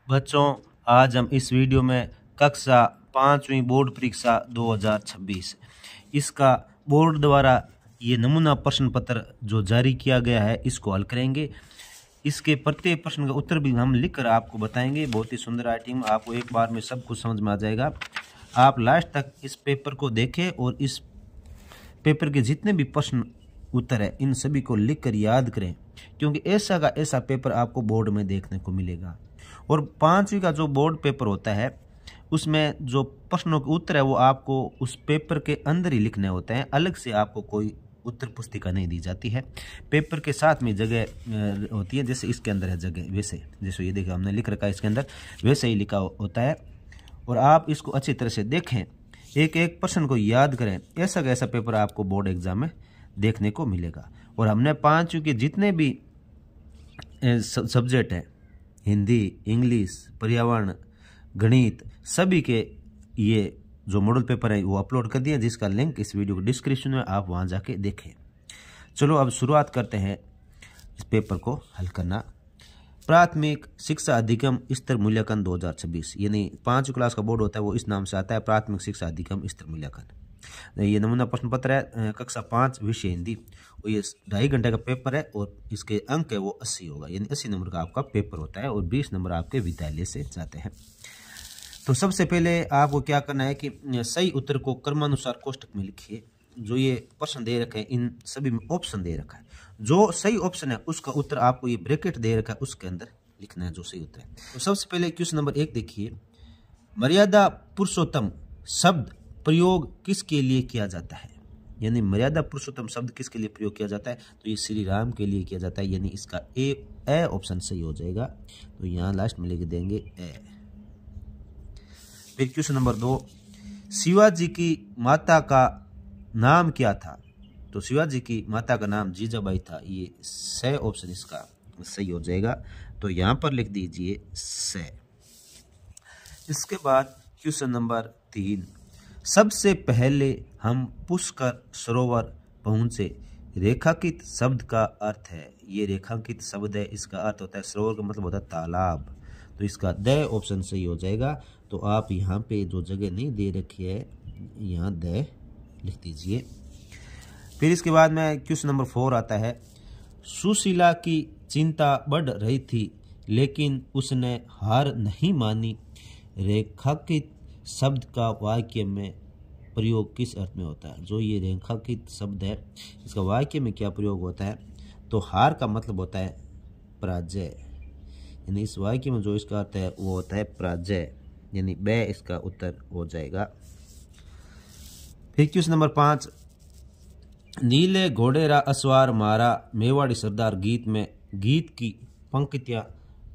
बच्चों, आज हम इस वीडियो में कक्षा 5वीं बोर्ड परीक्षा 2026 इसका बोर्ड द्वारा ये नमूना प्रश्न पत्र जो जारी किया गया है इसको हल करेंगे। इसके प्रत्येक प्रश्न का उत्तर भी हम लिखकर आपको बताएंगे। बहुत ही सुंदर राइटिंग, आपको एक बार में सब कुछ समझ में आ जाएगा। आप लास्ट तक इस पेपर को देखें और इस पेपर के जितने भी प्रश्न उत्तर है इन सभी को लिखकर याद करें, क्योंकि ऐसा का ऐसा पेपर आपको बोर्ड में देखने को मिलेगा। और 5वीं का जो बोर्ड पेपर होता है उसमें जो प्रश्नों के उत्तर है वो आपको उस पेपर के अंदर ही लिखने होते हैं, अलग से आपको कोई उत्तर पुस्तिका नहीं दी जाती है। पेपर के साथ में जगह होती है, जैसे इसके अंदर है जगह, वैसे जैसे ये देखिए हमने लिख रखा है इसके अंदर, वैसे ही लिखा होता है। और आप इसको अच्छी तरह से देखें, एक एक प्रश्न को याद करें। ऐसा का ऐसा पेपर आपको बोर्ड एग्जाम में देखने को मिलेगा। और हमने 5वीं के जितने भी सब्जेक्ट हैं, हिंदी, इंग्लिश, पर्यावरण, गणित, सभी के ये जो मॉडल पेपर है वो अपलोड कर दिया, जिसका लिंक इस वीडियो के डिस्क्रिप्शन में, आप वहां जाके देखें। चलो अब शुरुआत करते हैं इस पेपर को हल करना। प्राथमिक शिक्षा अधिगम स्तर मूल्यांकन 2026, यानी 5वीं क्लास का बोर्ड होता है वो इस नाम से आता है, प्राथमिक शिक्षा अधिगम स्तर मूल्यांकन। ये नमूना प्रश्न पत्र है, कक्षा 5 विषय हिंदी। और ये 2.5 घंटे का पेपर है और इसके अंक है वो 80 होगा, यानी 80 नंबर का आपका पेपर होता है और 20 नंबर आपके विद्यालय से जाते हैं। तो सबसे पहले आपको क्या करना है कि सही उत्तर को क्रमानुसार कोष्टक में लिखिए। जो ये प्रश्न दे रखे हैं इन सभी में ऑप्शन दे रखा है, जो सही ऑप्शन है उसका उत्तर आपको ये ब्रैकेट दे रखा है उसके अंदर लिखना है जो सही उत्तर है। तो सबसे पहले क्वेश्चन नंबर 1 देखिए, मर्यादा पुरुषोत्तम शब्द प्रयोग किसके लिए किया जाता है? यानी मर्यादा पुरुषोत्तम शब्द किसके लिए प्रयोग किया जाता है? तो ये श्री राम के लिए किया जाता है, यानी इसका ए ऑप्शन सही हो जाएगा। तो यहाँ लास्ट में लिख देंगे ए। फिर क्वेश्चन नंबर 2, शिवाजी की माता का नाम क्या था? तो शिवाजी की माता का नाम जीजाबाई था, ये स ऑप्शन इसका सही हो जाएगा। तो यहाँ पर लिख दीजिए स। इसके बाद क्वेश्चन नंबर 3, सबसे पहले हम पुष्कर सरोवर पहुंचे, रेखांकित शब्द का अर्थ है। ये रेखांकित शब्द है, इसका अर्थ होता है सरोवर का मतलब होता है तालाब। तो इसका द ऑप्शन सही हो जाएगा। तो आप यहाँ पे जो जगह नहीं दे रखी है यहाँ द लिख दीजिए। फिर इसके बाद में क्वेश्चन नंबर 4 आता है, सुशीला की चिंता बढ़ रही थी लेकिन उसने हार नहीं मानी, रेखांकित शब्द का वाक्य में प्रयोग किस अर्थ में होता है? जो ये रेखांकित शब्द है इसका वाक्य में क्या प्रयोग होता है? तो हार का मतलब होता है पराजय, यानी इस वाक्य में जो इसका अर्थ है वो होता है पराजय, यानी ब इसका उत्तर हो जाएगा। फिर क्वेश्चन नंबर 5, नीले घोड़ेरा असवार मारा मेवाड़ी सरदार गीत में गीत की पंक्तियां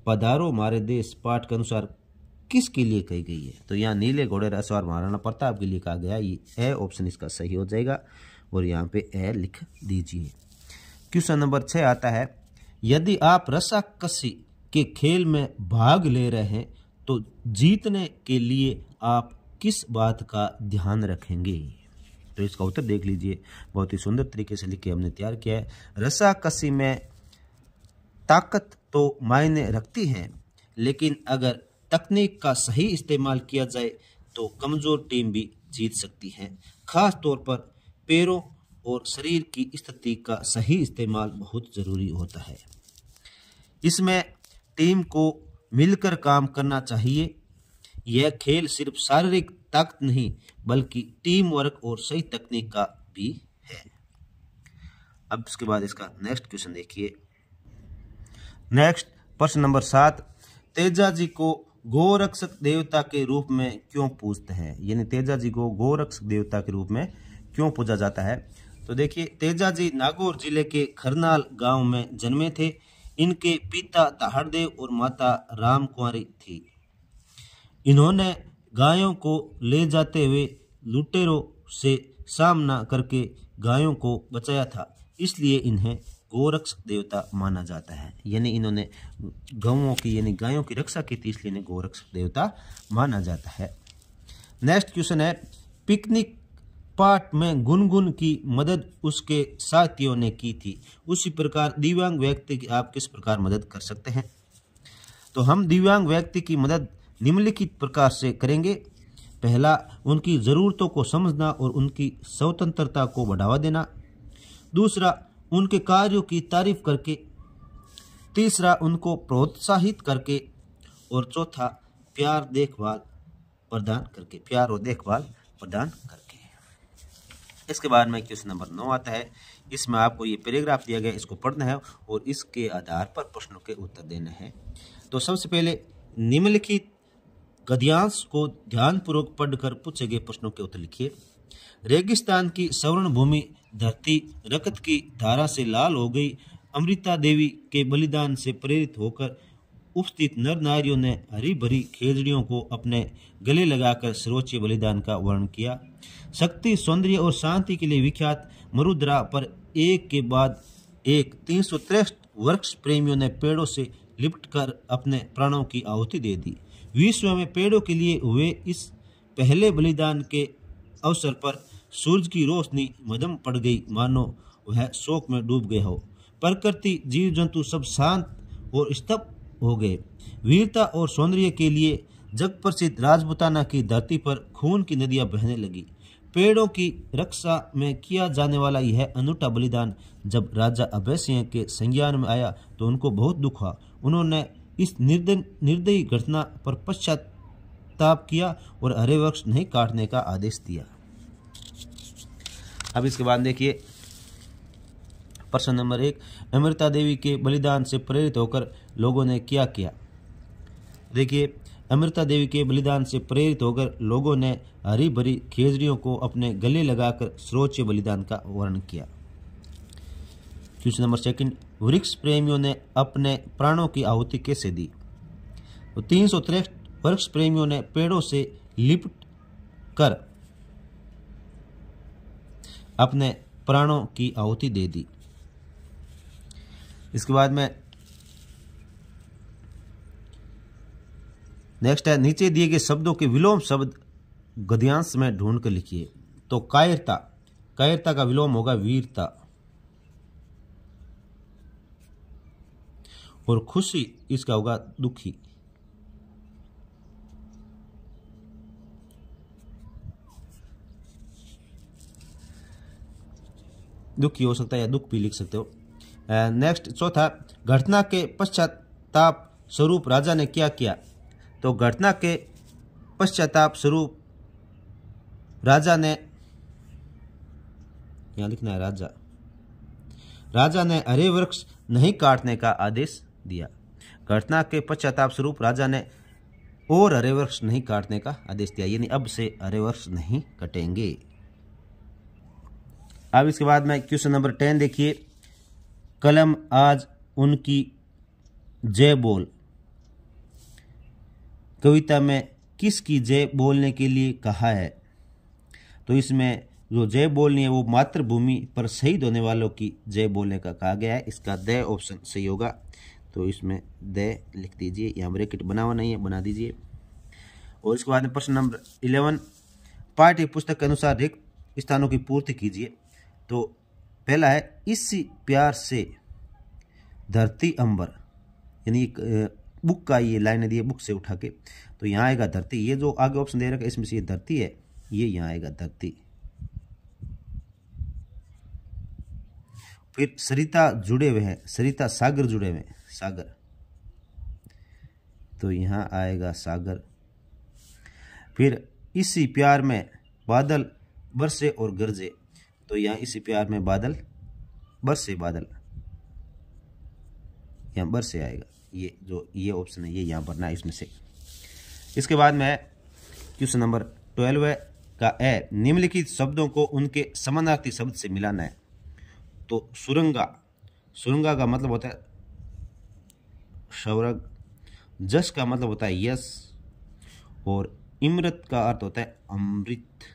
पधारो मारे देश पाठ के अनुसार किसके लिए कही गई है? तो यहाँ नीले घोड़ेरा असवार महाराणा प्रताप के लिए कहा गया, ये ए ऑप्शन इसका सही हो जाएगा और यहाँ पे ए लिख दीजिए। क्वेश्चन नंबर 6 आता है, यदि आप रस्साकसी के खेल में भाग ले रहे हैं तो जीतने के लिए आप किस बात का ध्यान रखेंगे? तो इसका उत्तर देख लीजिए, बहुत ही सुंदर तरीके से लिख के हमने तैयार किया है। रस्साकसी में ताकत तो मायने रखती है, लेकिन अगर तकनीक का सही इस्तेमाल किया जाए तो कमजोर टीम भी जीत सकती है। खास तौर पर पैरों और शरीर की स्थिति का सही इस्तेमाल बहुत जरूरी होता है। इसमें टीम को मिलकर काम करना चाहिए। यह खेल सिर्फ शारीरिक ताकत नहीं बल्कि टीम वर्क और सही तकनीक का भी है। अब इसके बाद इसका नेक्स्ट क्वेश्चन देखिए। नेक्स्ट प्रश्न नंबर 7, तेजाजी को गोरक्षक देवता के रूप में क्यों पूजते हैं? यानी तेजाजी को गोरक्षक देवता के रूप में क्यों पूजा जाता है? तो देखिए, तेजाजी नागौर जिले के खरनाल गांव में जन्मे थे। इनके पिता ताहड़देव और माता राम कुंवारी थी। इन्होंने गायों को ले जाते हुए लुटेरों से सामना करके गायों को बचाया था, इसलिए इन्हें गोरक्षक देवता माना जाता है। यानी इन्होंने गौओं की यानी गायों की रक्षा की थी, इसलिए इन्हें गोरक्षक देवता माना जाता है। नेक्स्ट क्वेश्चन है, पिकनिक पाठ में गुनगुन की मदद उसके साथियों ने की थी, उसी प्रकार दिव्यांग व्यक्ति की आप किस प्रकार मदद कर सकते हैं? तो हम दिव्यांग व्यक्ति की मदद निम्नलिखित प्रकार से करेंगे। पहला, उनकी ज़रूरतों को समझना और उनकी स्वतंत्रता को बढ़ावा देना। दूसरा, उनके कार्यों की तारीफ करके। तीसरा, उनको प्रोत्साहित करके। और चौथा, प्यार और देखभाल प्रदान करके। इसके बाद में क्वेश्चन नंबर 9 आता है। इसमें आपको ये पैराग्राफ दिया गया, इसको पढ़ना है और इसके आधार पर प्रश्नों के उत्तर देने हैं। तो सबसे पहले निम्नलिखित गद्यांश को ध्यानपूर्वक पढ़कर पूछे गए प्रश्नों के उत्तर लिखिए। रेगिस्तान की स्वर्ण भूमि धरती रक्त की धारा से लाल हो गई। अमृता देवी के बलिदान से प्रेरित होकर उपस्थित नर नारियों ने हरी भरी खेजड़ियों को अपने गले लगाकर सर्वोच्च बलिदान का वर्णन किया। शक्ति, सौंदर्य और शांति के लिए विख्यात मरुद्रा पर एक के बाद एक 363 वृक्ष प्रेमियों ने पेड़ों से लिपटकर अपने प्राणों की आहुति दे दी। विश्व में पेड़ों के लिए हुए इस पहले बलिदान के अवसर पर सूरज की रोशनी मध्यम पड़ गई, मानो वह शोक में डूब गया हो। प्रकृति, जीव जंतु सब शांत और स्तब्ध हो गए। वीरता और सौंदर्य के लिए जग प्रसिद्ध राजपूताना की धरती पर खून की नदियां बहने लगी। पेड़ों की रक्षा में किया जाने वाला यह अनूठा बलिदान जब राजा अभय सिंह के संज्ञान में आया तो उनको बहुत दुख हुआ। उन्होंने इस निर्दयी घटना पर पश्चाताप किया और हरे वृक्ष नहीं काटने का आदेश दिया। अब इसके बाद देखिए प्रश्न नंबर 1, अमृता देवी के बलिदान से प्रेरित होकर लोगों ने क्या किया। देखिए, अमृता देवी के बलिदान से प्रेरित होकर लोगों ने हरी भरी खेजड़ियों को अपने गले लगाकर सर्वोच्च बलिदान का वर्णन किया। क्वेश्चन नंबर 2, वृक्ष प्रेमियों ने अपने प्राणों की आहुति कैसे दी। तो 363 वृक्ष प्रेमियों ने पेड़ों से लिपट कर अपने प्राणों की आहुति दे दी। इसके बाद में नेक्स्ट है, नीचे दिए गए शब्दों के विलोम शब्द गद्यांश में ढूंढ कर लिखिए। तो कायरता, कायरता का विलोम होगा वीरता। और खुशी, इसका होगा दुखी। दुखी हो सकता है या दुख भी लिख सकते हो। नेक्स्ट चौथा, घटना के पश्चाताप स्वरूप राजा ने क्या किया। तो घटना के पश्चाताप स्वरूप राजा ने, यहां लिखना है राजा ने हरे वृक्ष नहीं काटने का आदेश दिया। घटना के पश्चाताप स्वरूप राजा ने और हरे वृक्ष नहीं काटने का आदेश दिया, यानी अब से हरे वृक्ष नहीं कटेंगे। अब इसके बाद में क्वेश्चन नंबर 10 देखिए। कलम आज उनकी जय बोल कविता में किसकी जय बोलने के लिए कहा है। तो इसमें जो जय बोलनी है वो मातृभूमि पर शहीद होने वालों की जय बोलने का कहा गया है। इसका द ऑप्शन सही होगा। तो इसमें द लिख दीजिए, यहाँ ब्रैकेट बना हुआ नहीं है, बना दीजिए। और इसके बाद में प्रश्न नंबर 11, पाठ्य पुस्तक के अनुसार रिक्त स्थानों की पूर्ति कीजिए। तो पहला है, इसी प्यार से धरती अंबर, यानी बुक का ये लाइन दी है बुक से उठा के, तो यहाँ आएगा धरती। ये जो आगे ऑप्शन दे रखा है इसमें से ये धरती है, ये यहाँ आएगा धरती। फिर सरिता जुड़े हुए हैं, सरिता सागर जुड़े हुए हैं, सागर, तो यहाँ आएगा सागर। फिर इसी प्यार में बादल बरसे और गरजे, तो यहाँ इसी प्यार में बादल बरसे, बादल यहाँ बरसे आएगा। ये जो ये ऑप्शन है ये यहाँ भरना है इसमें से। इसके बाद में क्वेश्चन नंबर 12 का है, निम्नलिखित शब्दों को उनके समानार्थी शब्द से मिलाना है। तो सुरंगा, सुरंगा का मतलब होता है स्वर्ग, जस का मतलब होता है यश, और इमरत का अर्थ होता है अमृत।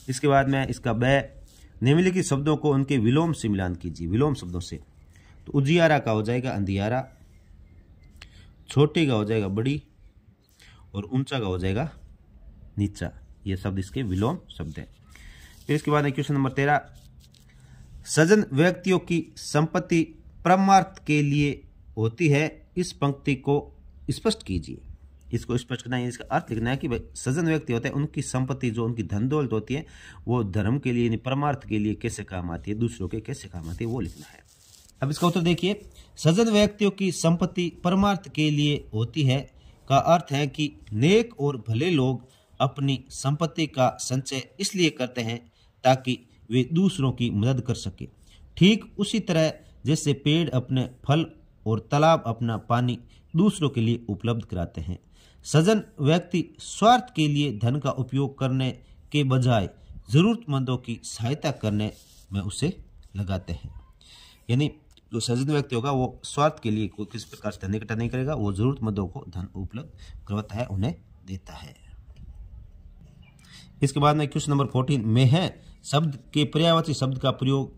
इसके बाद में इसका बै, निम्नलिखित शब्दों को उनके विलोम से मिलान कीजिए, विलोम शब्दों से। तो उजियारा का हो जाएगा अंधियारा, छोटी का हो जाएगा बड़ी, और ऊंचा का हो जाएगा नीचा। ये शब्द इसके विलोम शब्द है। फिर इसके बाद क्वेश्चन नंबर 13, सज्जन व्यक्तियों की संपत्ति परमार्थ के लिए होती है, इस पंक्ति को स्पष्ट कीजिए। इसको स्पष्ट करना है, इसका अर्थ लिखना है कि भाई सज्जन व्यक्ति होते हैं, उनकी संपत्ति जो उनकी धन दौलत होती है वो धर्म के लिए यानी परमार्थ के लिए कैसे काम आती है, दूसरों के कैसे काम आती है, वो लिखना है। अब इसका उत्तर देखिए, सज्जन व्यक्तियों की संपत्ति परमार्थ के लिए होती है का अर्थ है कि नेक और भले लोग अपनी संपत्ति का संचय इसलिए करते हैं ताकि वे दूसरों की मदद कर सके। ठीक उसी तरह जैसे पेड़ अपने फल और तालाब अपना पानी दूसरों के लिए उपलब्ध कराते हैं, सज्जन व्यक्ति स्वार्थ के लिए धन का उपयोग करने के बजाय जरूरतमंदों की सहायता करने में उसे लगाते हैं। यानी जो सज्जन व्यक्ति होगा वो स्वार्थ के लिए कोई किस प्रकार से धन इकट्ठा नहीं करेगा, वो जरूरतमंदों को धन उपलब्ध करवाता है, उन्हें देता है। इसके बाद में क्वेश्चन नंबर 14 में है शब्द के पर्यायवाची शब्द का प्रयोग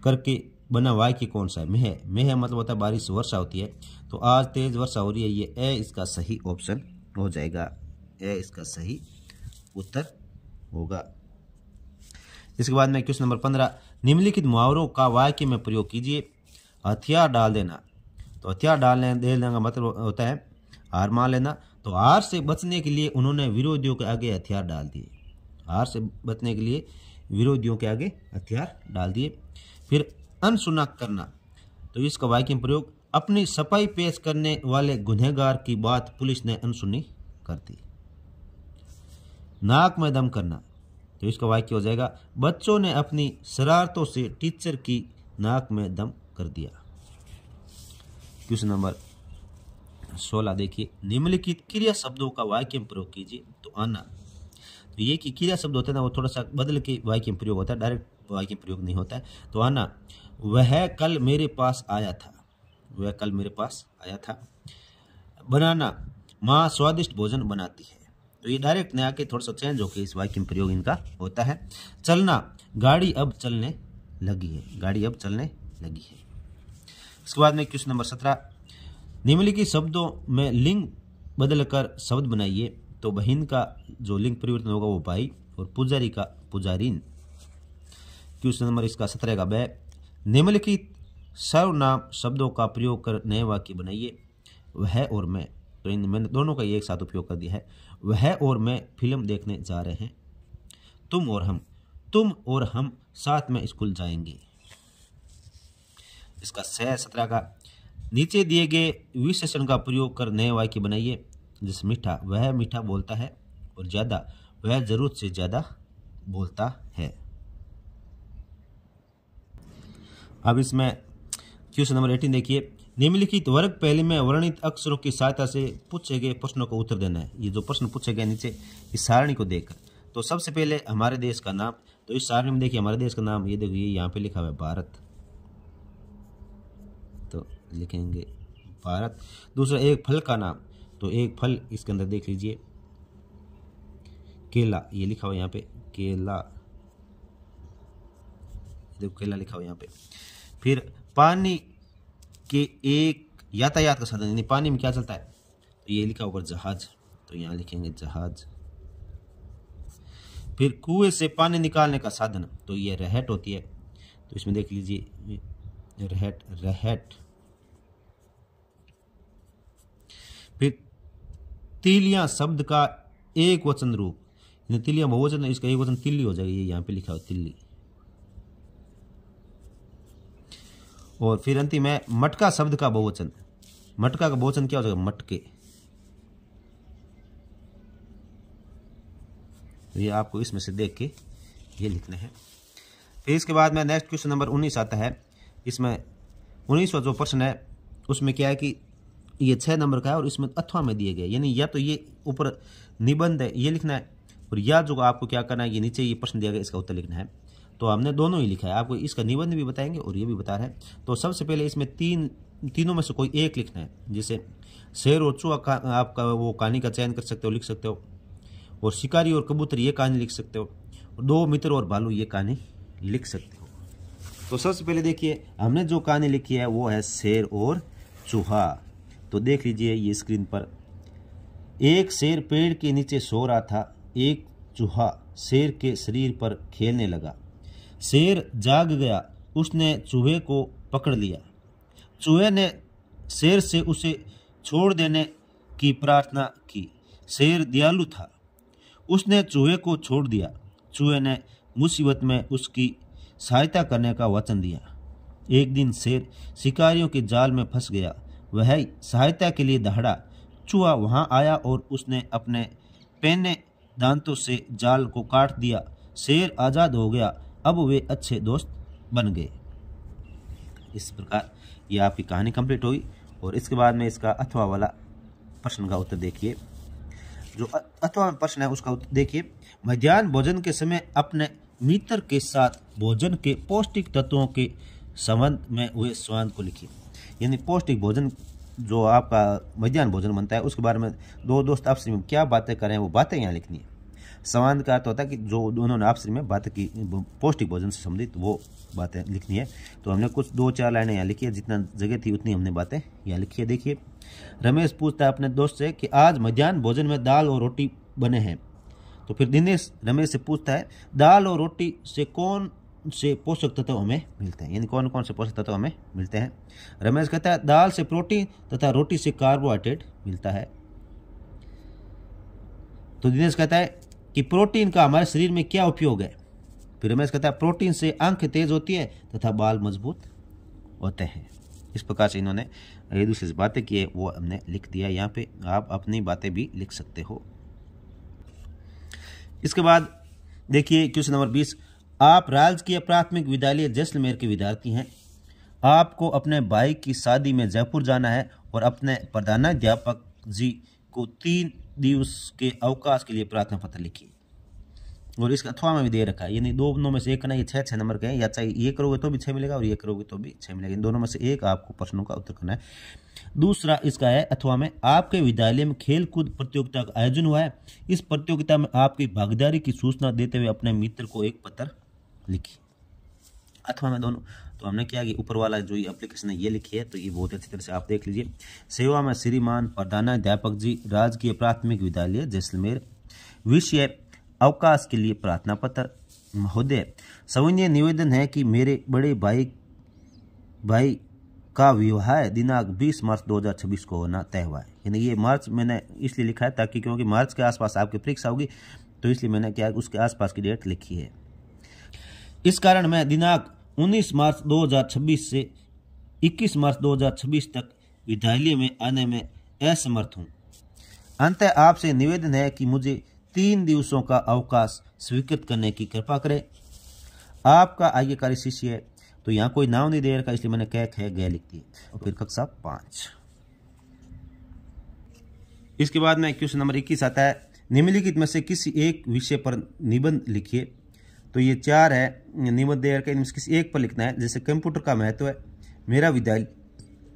करके बना वाक्य कौन सा है? में है मतलब होता है बारिश वर्षा होती है, तो आज तेज वर्षा हो रही है, ये ए इसका सही ऑप्शन हो जाएगा, ए इसका सही उत्तर होगा। इसके बाद में क्वेश्चन नंबर 15 निम्नलिखित मुहावरों का वाक्य में प्रयोग कीजिए। हथियार डाल देना, तो हथियार देने का मतलब होता है हार मान लेना, तो हार से बचने के लिए उन्होंने विरोधियों के आगे हथियार डाल दिए। हार से बचने के लिए विरोधियों के आगे हथियार डाल दिए। फिर अनसुना करना, तो इसका वाक्य में प्रयोग अपनी सफाई पेश करने वाले गुनहगार की बात पुलिस ने अनसुनी कर दी। नाक में दम करना, तो इसका वाक्य हो जाएगा बच्चों ने अपनी शरारतों से टीचर की नाक में दम कर दिया। क्वेश्चन नंबर 16 देखिए, निम्नलिखित क्रिया शब्दों का वाक्य में प्रयोग कीजिए। तो आना, तो ये कि क्रिया शब्द होता है ना, वो थोड़ा सा बदल के वाक्य में प्रयोग होता है, डायरेक्ट वाक्य में प्रयोग नहीं होता है। तो आना, वह कल मेरे पास आया था, वह कल मेरे पास आया था। बनाना, माँ स्वादिष्ट भोजन बनाती है, तो ये डायरेक्ट नहीं आके थोड़ा सा चेंज होकर इस वाक्य में प्रयोग इनका होता है। चलना, गाड़ी अब चलने लगी है, गाड़ी अब चलने लगी है। इसके बाद में क्वेश्चन नंबर 17 निम्नलिखित शब्दों में लिंग बदलकर शब्द बनाइए। तो बहन का जो लिंग परिवर्तन होगा वो भाई, और पुजारी का पुजारीन। क्वेश्चन नंबर इसका 17 का ब निम्नलिखित सर्वनाम शब्दों का प्रयोग कर नए वाक्य बनाइए। वह और मैं, तो इन मैंने दोनों का एक साथ उपयोग कर दिया है। वह और मैं फिल्म देखने जा रहे हैं। तुम और हम साथ में स्कूल जाएंगे। इसका 17 का नीचे दिए गए विशेषण का प्रयोग कर नए वाक्य बनाइए। जैसे मीठा, वह मीठा बोलता है, और ज्यादा, वह जरूरत से ज्यादा बोलता है। अब इसमें क्वेश्चन नंबर 18 देखिए, निम्नलिखित वर्ग पहले में वर्णित अक्षरों की सहायता से पूछे गए प्रश्नों का उत्तर देना है। ये जो प्रश्न पूछे गए नीचे इस सारणी को देखकर, तो सबसे पहले हमारे देश का नाम, तो इस सारणी में देखिए हमारे देश का नाम, ये देखिए यहाँ पे लिखा हुआ है भारत, तो लिखेंगे भारत। दूसरा एक फल का नाम, तो एक फल इसके अंदर देख लीजिए केला, ये लिखा हुआ यहाँ पे केला, देखो केला लिखा हुआ यहाँ पे। फिर पानी के एक यातायात का साधन, यानी पानी में क्या चलता है, तो ये लिखा ऊपर जहाज, तो यहाँ लिखेंगे जहाज। फिर कुएं से पानी निकालने का साधन, तो ये रहट होती है, तो इसमें देख लीजिए रहट। फिर तिलियां शब्द का एक वचन रूप, तिलियां बहुवचन, इसका एक वचन तिल्ली हो जाएगी, ये यहाँ पे लिखा हो तिल्ली। और फिर अंतिम है मटका शब्द का बहुवचन, मटका का बहुवचन क्या हो जाएगा, मटके। तो ये आपको इसमें से देख के ये लिखना है। फिर इसके बाद में नेक्स्ट क्वेश्चन नंबर 19 आता है। इसमें 19वां जो प्रश्न है उसमें क्या है कि ये 6 नंबर का है और इसमें अथवा में दिए गए, यानी या तो ये ऊपर निबंध है ये लिखना है, और या जो आपको क्या करना है, ये नीचे ये प्रश्न दिया गया इसका उत्तर लिखना है। तो हमने दोनों ही लिखा है, आपको इसका निबंध भी बताएंगे और ये भी बता रहे हैं। तो सबसे पहले इसमें तीनों में से कोई एक लिखना है। जैसे शेर और चूहा का आपका वो कहानी का चयन कर सकते हो, लिख सकते हो, और शिकारी और कबूतर ये कहानी लिख सकते हो, और दो मित्र और भालू ये कहानी लिख सकते हो। तो सबसे पहले देखिए हमने जो कहानी लिखी है वो है शेर और चूहा। तो देख लीजिए ये स्क्रीन पर, एक शेर पेड़ के नीचे सो रहा था, एक चूहा शेर के शरीर पर खेलने लगा। शेर जाग गया, उसने चूहे को पकड़ लिया। चूहे ने शेर से उसे छोड़ देने की प्रार्थना की। शेर दयालु था, उसने चूहे को छोड़ दिया। चूहे ने मुसीबत में उसकी सहायता करने का वचन दिया। एक दिन शेर शिकारियों के जाल में फंस गया। वह सहायता के लिए दहाड़ा। चूहा वहां आया और उसने अपने पैने दांतों से जाल को काट दिया। शेर आज़ाद हो गया। अब वे अच्छे दोस्त बन गए। इस प्रकार ये आपकी कहानी कंप्लीट हुई। और इसके बाद में इसका अथवा वाला प्रश्न का उत्तर देखिए। जो अथवा में प्रश्न है उसका उत्तर देखिए। मध्याह्न भोजन के समय अपने मित्र के साथ भोजन के पौष्टिक तत्वों के संबंध में हुए संवाद को लिखिए। यानी पौष्टिक भोजन जो आपका मध्याह्न भोजन बनता है उसके बारे में दो दोस्त आपस में क्या बातें करें वो बातें यहाँ लिखनी है। संवाद का अर्थ होता है कि जो दोनों आपस में बातें की पौष्टिक भोजन से संबंधित वो बातें लिखनी है। तो हमने कुछ 2-4 लाइनें यहाँ लिखी है, जितना जगह थी उतनी हमने बातें यहाँ लिखी है। देखिए, रमेश पूछता है अपने दोस्त से कि आज मध्याह्न भोजन में दाल और रोटी बने हैं। तो फिर दिनेश रमेश से पूछता है दाल और रोटी से कौन से पोषक तत्व हमें मिलते हैं, यानी कौन कौन से पोषक तत्व हमें मिलते हैं। रमेश कहता है दाल से प्रोटीन तथा रोटी से कार्बोहाइड्रेट मिलता है। तो दिनेश कहता है कि प्रोटीन का हमारे शरीर में क्या उपयोग है। फिर रमेश कहता है प्रोटीन से आंखें तेज होती है तथा बाल मजबूत होते हैं। इस प्रकार से इन्होंने एक दूसरे से बातें की है वो हमने लिख दिया। यहाँ पे आप अपनी बातें भी लिख सकते हो। इसके बाद देखिए क्वेश्चन नंबर 20। आप राजकीय प्राथमिक विद्यालय जैसलमेर के विद्यार्थी हैं। आपको अपने भाई की शादी में जयपुर जाना है और अपने प्रधानाध्यापक जी को 3 दिवस के अवकाश के लिए प्रार्थना पत्र लिखिए। और इसका अथवा में भी दे रखा है, यानी दोनों में से एक करना। ये 6 नंबर के हैं, या चाहे ये करोगे तो भी 6 मिलेगा और ये करोगे तो भी 6 मिलेगा। इन दोनों में से एक आपको प्रश्नों का उत्तर करना है। दूसरा इसका है अथवा में आपके विद्यालय में खेल कूद प्रतियोगिता का आयोजन हुआ है। इस प्रतियोगिता में आपकी भागीदारी की सूचना देते हुए अपने मित्र को एक पत्र लिखिए। अथवा में दोनों तो हमने क्या कि ऊपर वाला जो ये एप्लीकेशन है ये लिखी है, तो ये बहुत अच्छी तरह से आप देख लीजिए। सेवा में श्रीमान प्रधानाध्यापक जी, राजकीय प्राथमिक विद्यालय जैसलमेर। विषय अवकाश के लिए प्रार्थना पत्र। महोदय, सविनय निवेदन है कि मेरे बड़े भाई का विवाह दिनांक 20 मार्च 2026 को होना तय हुआ है। यानी ये मार्च मैंने इसलिए लिखा है ताकि क्योंकि मार्च के आसपास आपकी परीक्षा होगी, तो इसलिए मैंने क्या उसके आसपास की डेट लिखी है। इस कारण मैं दिनांक 19 मार्च 2026 से 21 मार्च 2026 तक विद्यालय में आने में असमर्थ हूँ। अंततः आपसे निवेदन है कि मुझे 3 दिवसों का अवकाश स्वीकृत करने की कृपा करें। आपका आज्ञाकारी शिष्य है। तो यहाँ कोई नाम नहीं दे रखा, इसलिए मैंने कह ख गए लिख दिए। और फिर कक्षा 5। इसके बाद में क्वेश्चन नंबर 21 आता है। निम्नलिखित में से किसी एक विषय पर निबंध लिखिए। तो ये 4 है निबंध दे रखा है, इनमें से किसी एक पर लिखना है। जैसे कंप्यूटर का महत्व है, मेरा विद्यालय,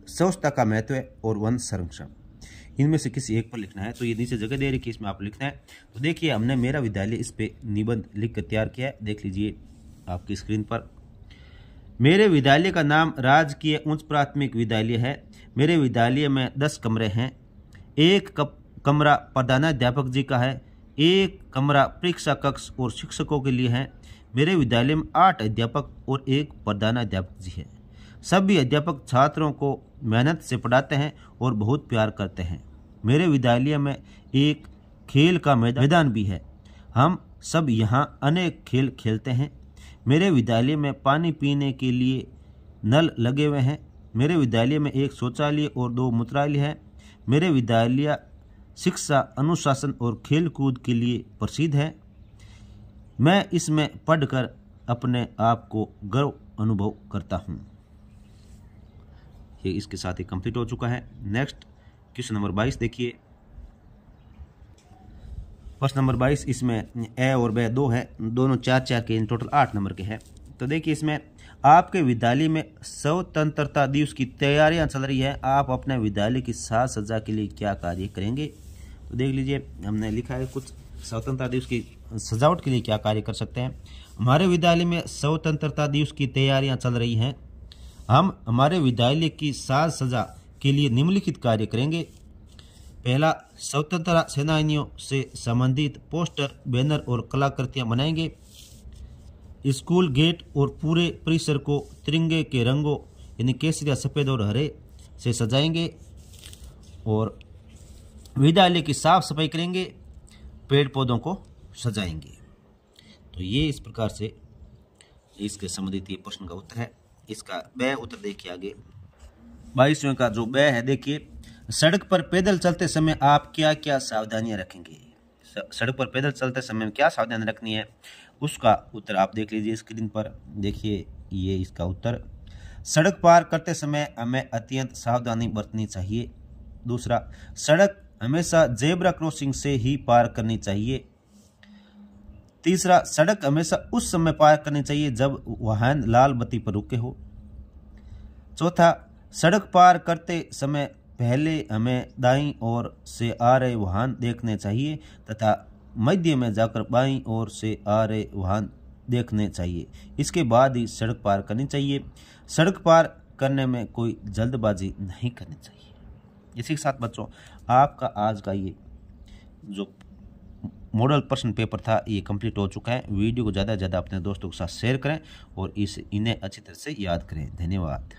स्वच्छता का महत्व है और वन संरक्षण। इनमें से किसी एक पर लिखना है। तो ये नीचे जगह दे रखी है, इसमें आप लिखना है। तो देखिए हमने मेरा विद्यालय इस पे निबंध लिख कर तैयार किया है। देख लीजिए आपकी स्क्रीन पर। मेरे विद्यालय का नाम राजकीय उच्च प्राथमिक विद्यालय है। मेरे विद्यालय में 10 कमरे हैं। एक कमरा प्रधानाध्यापक जी का है, एक कमरा परीक्षा कक्ष और शिक्षकों के लिए है। मेरे विद्यालय में 8 अध्यापक और एक प्रधानाध्यापक जी है। सभी अध्यापक छात्रों को मेहनत से पढ़ाते हैं और बहुत प्यार करते हैं। मेरे विद्यालय में एक खेल का मैदान भी है। हम सब यहाँ अनेक खेल खेलते हैं। मेरे विद्यालय में पानी पीने के लिए नल लगे हुए हैं। मेरे विद्यालय में एक शौचालय और 2 मूत्रालय हैं। मेरे विद्यालय शिक्षा, अनुशासन और खेल कूद के लिए प्रसिद्ध है। मैं इसमें पढ़कर अपने आप को गर्व अनुभव करता हूँ। ये इसके साथ ही कंप्लीट हो चुका है। नेक्स्ट क्वेश्चन नंबर 22 देखिए। प्रश्न नंबर 22 इसमें ए और बे 2 है, दोनों 4-4 के, इन टोटल 8 नंबर के हैं। तो देखिए इसमें आपके विद्यालय में स्वतंत्रता दिवस की तैयारियां चल रही है। आप अपने विद्यालय की साज सज्जा के लिए क्या कार्य करेंगे। तो देख लीजिए हमने लिखा है कुछ स्वतंत्रता दिवस की सजावट के लिए क्या कार्य कर सकते हैं। हमारे विद्यालय में स्वतंत्रता दिवस की तैयारियां चल रही हैं। हम हमारे विद्यालय की साज सज्जा के लिए निम्नलिखित कार्य करेंगे। पहला, स्वतंत्रता सेनानियों से संबंधित पोस्टर, बैनर और कलाकृतियां बनाएंगे। स्कूल गेट और पूरे परिसर को तिरंगे के रंगों यानी केसरिया, सफ़ेद और हरे से सजाएंगे और विद्यालय की साफ सफाई करेंगे, पेड़ पौधों को सजाएंगे। तो ये इस प्रकार से इसके संबंधित ये प्रश्न का उत्तर है। इसका ब उत्तर देखिए आगे 22वें का जो ब है, देखिए सड़क पर पैदल चलते समय आप क्या क्या सावधानियां रखेंगे। सड़क पर पैदल चलते समय क्या सावधानी रखनी है, उसका उत्तर आप देख लीजिए स्क्रीन पर। देखिए ये इसका उत्तर, सड़क पार करते समय हमें अत्यंत सावधानी बरतनी चाहिए। दूसरा, सड़क हमेशा जेब्रा क्रॉसिंग से ही पार करनी चाहिए। तीसरा, सड़क हमेशा उस समय पार करनी चाहिए जब वाहन लाल बत्ती पर रुके हो। चौथा, सड़क पार करते समय पहले हमें दाईं ओर से आ रहे वाहन देखने चाहिए तथा मध्य में जाकर बाईं ओर से आ रहे वाहन देखने चाहिए। इसके बाद ही सड़क पार करनी चाहिए। सड़क पार करने में कोई जल्दबाजी नहीं करनी चाहिए। इसी के साथ बच्चों आपका आज का ये जो मॉडल प्रश्न पेपर था ये कंप्लीट हो चुका है। वीडियो को ज़्यादा से ज़्यादा अपने दोस्तों के साथ शेयर करें और इन्हें अच्छी तरह से याद करें। धन्यवाद।